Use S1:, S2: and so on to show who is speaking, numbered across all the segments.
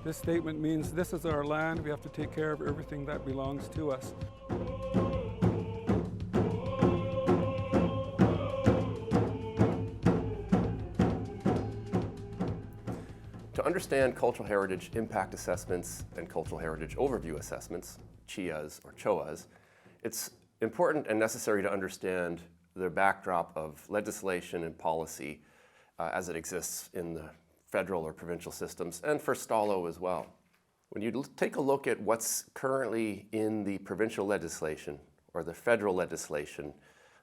S1: This statement means this is our land, we have to take care of everything that belongs to us.
S2: To understand cultural heritage impact assessments and cultural heritage overview assessments, Chias or Choas, it's important and necessary to understand the backdrop of legislation and policy as it exists in the federal or provincial systems, and for STALO as well. When you take a look at what's currently in the provincial legislation or the federal legislation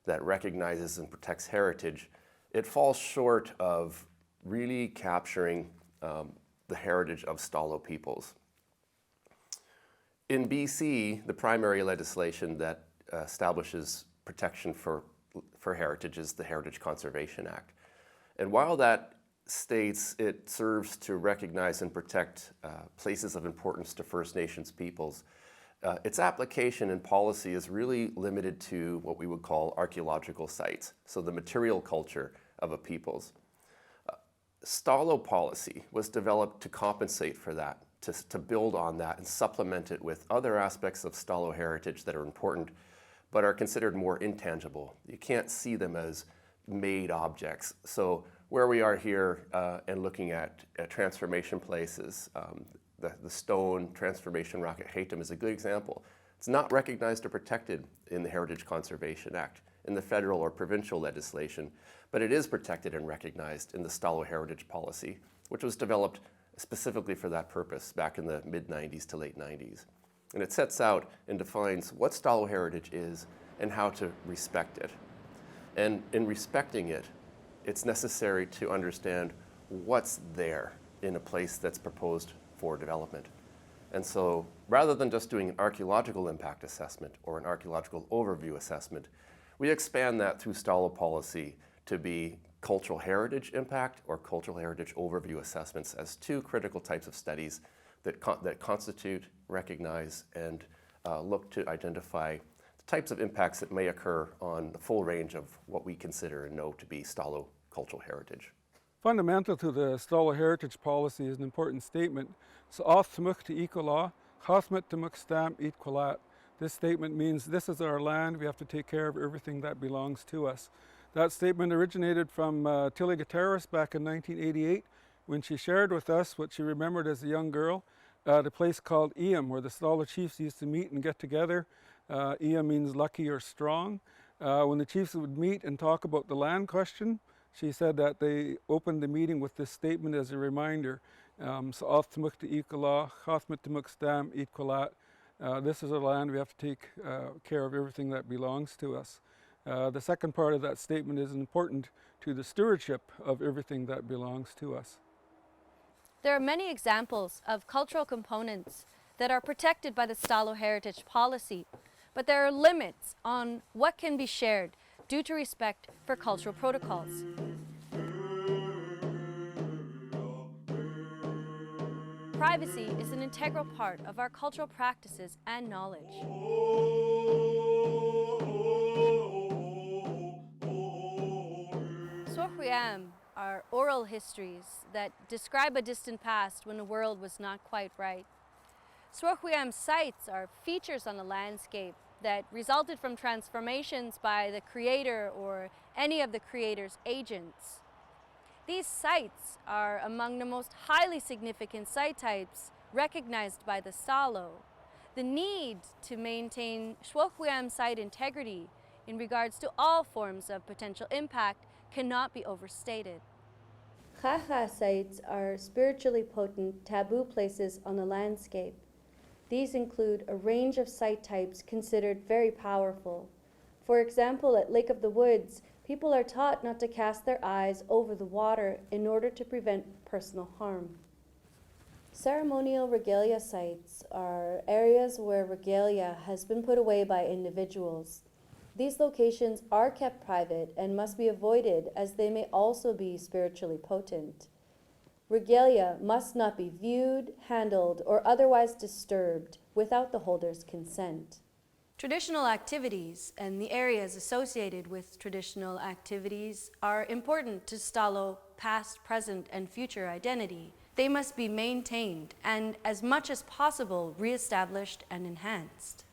S2: that recognizes and protects heritage, it falls short of really capturing the heritage of STALO peoples. In BC, the primary legislation that establishes protection for heritage is the Heritage Conservation Act. And while that states it serves to recognize and protect places of importance to First Nations peoples, its application and policy is really limited to what we would call archaeological sites, so the material culture of a peoples. STALO policy was developed to compensate for that, to build on that and supplement it with other aspects of STALO heritage that are important, but are considered more intangible. You can't see them as made objects. So where we are here and looking at transformation places, the stone transformation rock at Hatem is a good example. It's not recognized or protected in the Heritage Conservation Act, in the federal or provincial legislation, but it is protected and recognized in the STALO heritage policy, which was developed specifically for that purpose back in the mid-90s to late 90s. And it sets out and defines what STALO heritage is and how to respect it. And in respecting it, it's necessary to understand what's there in a place that's proposed for development. And so rather than just doing an archaeological impact assessment or an archaeological overview assessment, we expand that through STALO policy to be cultural heritage impact or cultural heritage overview assessments as two critical types of studies that constitute, recognize, and look to identify the types of impacts that may occur on the full range of what we consider and know to be STALO cultural heritage.
S1: Fundamental to the STALO heritage policy is an important statement. This statement means this is our land, we have to take care of everything that belongs to us. That statement originated from Tilly Gutierrez back in 1988 when she shared with us what she remembered as a young girl at a place called Iam, where the STALO chiefs used to meet and get together. Iam means lucky or strong. When the chiefs would meet and talk about the land question, she said that they opened the meeting with this statement as a reminder. This is our land, we have to take care of everything that belongs to us. The second part of that statement is important to the stewardship of everything that belongs to us.
S3: There are many examples of cultural components that are protected by the STALO heritage policy, but there are limits on what can be shared due to respect for cultural protocols. Privacy is an integral part of our cultural practices and knowledge. Sohriam are oral histories that describe a distant past when the world was not quite right. Sohriam sites are features on the landscape that resulted from transformations by the creator or any of the creator's agents. These sites are among the most highly significant site types recognized by the STALO. The need to maintain Sohriam site integrity in regards to all forms of potential impact cannot be overstated.
S4: Chacha sites are spiritually potent taboo places on the landscape. These include a range of site types considered very powerful. For example, at Lake of the Woods, people are taught not to cast their eyes over the water in order to prevent personal harm. Ceremonial regalia sites are areas where regalia has been put away by individuals. These locations are kept private and must be avoided as they may also be spiritually potent. Regalia must not be viewed, handled, or otherwise disturbed without the holder's consent.
S3: Traditional activities and the areas associated with traditional activities are important to Stalo past, present, and future identity. They must be maintained and, as much as possible, reestablished and enhanced.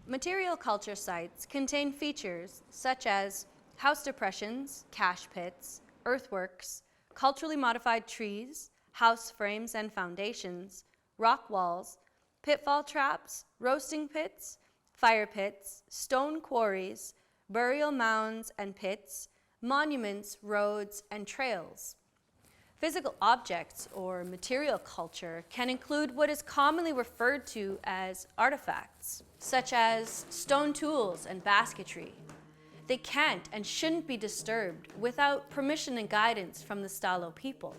S3: Material culture sites contain features such as house depressions, cache pits, earthworks, culturally modified trees, house frames and foundations, rock walls, pitfall traps, roasting pits, fire pits, stone quarries, burial mounds and pits, monuments, roads, and trails. Physical objects or material culture can include what is commonly referred to as artifacts, such as stone tools and basketry. They can't and shouldn't be disturbed without permission and guidance from the Stalo people.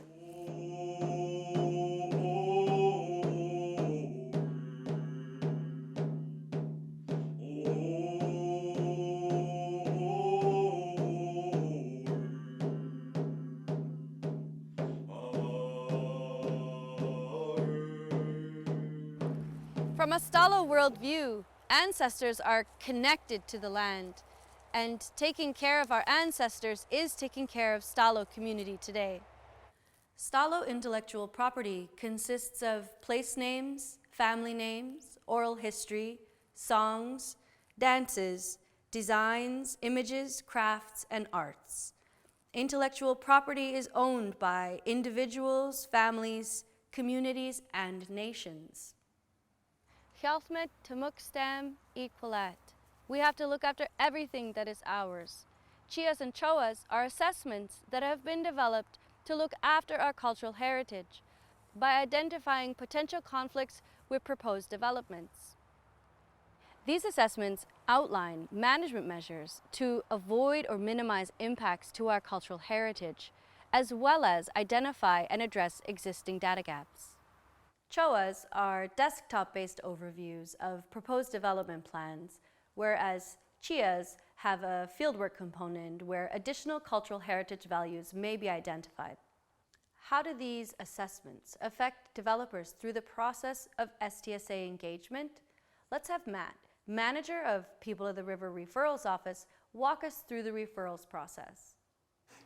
S3: From a Stalo worldview, ancestors are connected to the land, and taking care of our ancestors is taking care of Stalo community today. Stalo intellectual property consists of place names, family names, oral history, songs, dances, designs, images, crafts, and arts. Intellectual property is owned by individuals, families, communities, and nations. Hjalmet Tamukstam Equalat. We have to look after everything that is ours. Chias and Choas are assessments that have been developed to look after our cultural heritage by identifying potential conflicts with proposed developments. These assessments outline management measures to avoid or minimize impacts to our cultural heritage, as well as identify and address existing data gaps. Choas are desktop-based overviews of proposed development plans, whereas Chias have a fieldwork component where additional cultural heritage values may be identified. How do these assessments affect developers through the process of STSA engagement? Let's have Matt, manager of People of the River Referrals Office, walk us through the referrals process.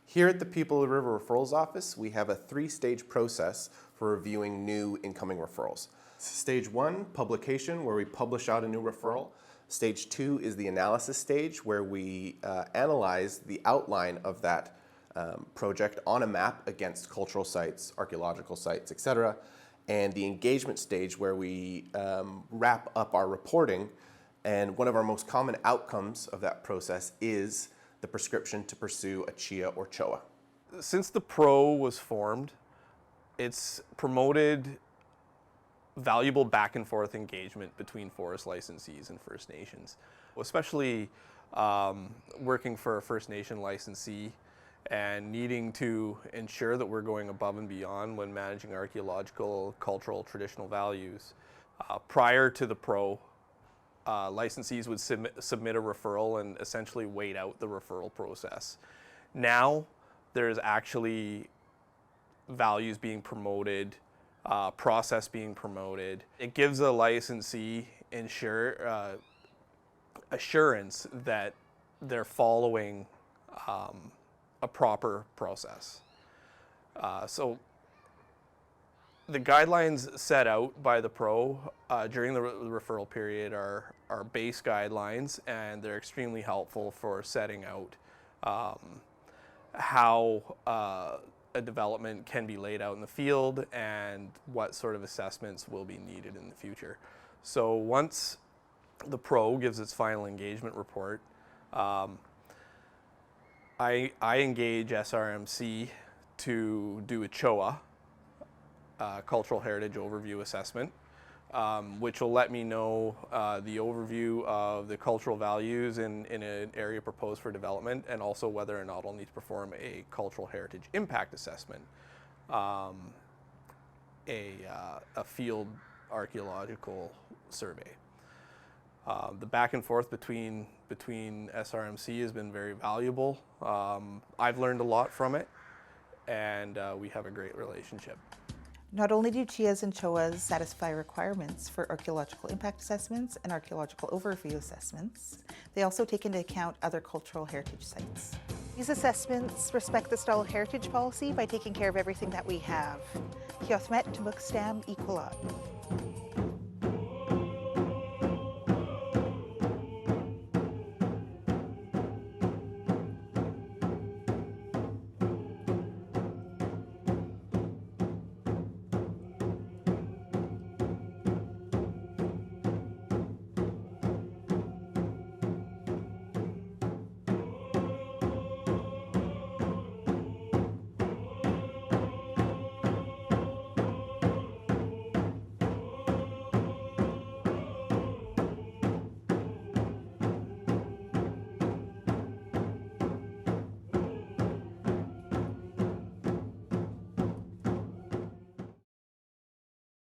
S5: Here at the People of the River Referrals Office, we have a three-stage process for reviewing new incoming referrals. Stage 1, publication, where we publish out a new referral. Stage 2 is the analysis stage, where we analyze the outline of that project on a map against cultural sites, archaeological sites, etc. And the engagement stage, where we wrap up our reporting. And one of our most common outcomes of that process is the prescription to pursue a Chia or Choa.
S6: Since the PRO was formed, it's promoted valuable back and forth engagement between forest licensees and First Nations, especially working for a First Nation licensee and needing to ensure that we're going above and beyond when managing archaeological, cultural, traditional values. Prior to the PRO, licensees would submit a referral and essentially wait out the referral process. Now, there's actually values being promoted, process being promoted. It gives a licensee assurance that they're following a proper process. So the guidelines set out by the PRO during the referral period are base guidelines, and they're extremely helpful for setting out how a development can be laid out in the field and what sort of assessments will be needed in the future. So once the PRO gives its final engagement report, I engage SRMC to do a Choa, Cultural Heritage Overview Assessment, which will let me know the overview of the cultural values in an area proposed for development, and also whether or not I'll need to perform a cultural heritage impact assessment, a field archaeological survey. The back and forth between SRMC has been very valuable. I've learned a lot from it, and we have a great relationship.
S7: Not only do Chias and Choas satisfy requirements for archaeological impact assessments and archaeological overview assessments, they also take into account other cultural heritage sites. These assessments respect the style heritage policy by taking care of everything that we have. Kiosmet Tumukstam Ikulot.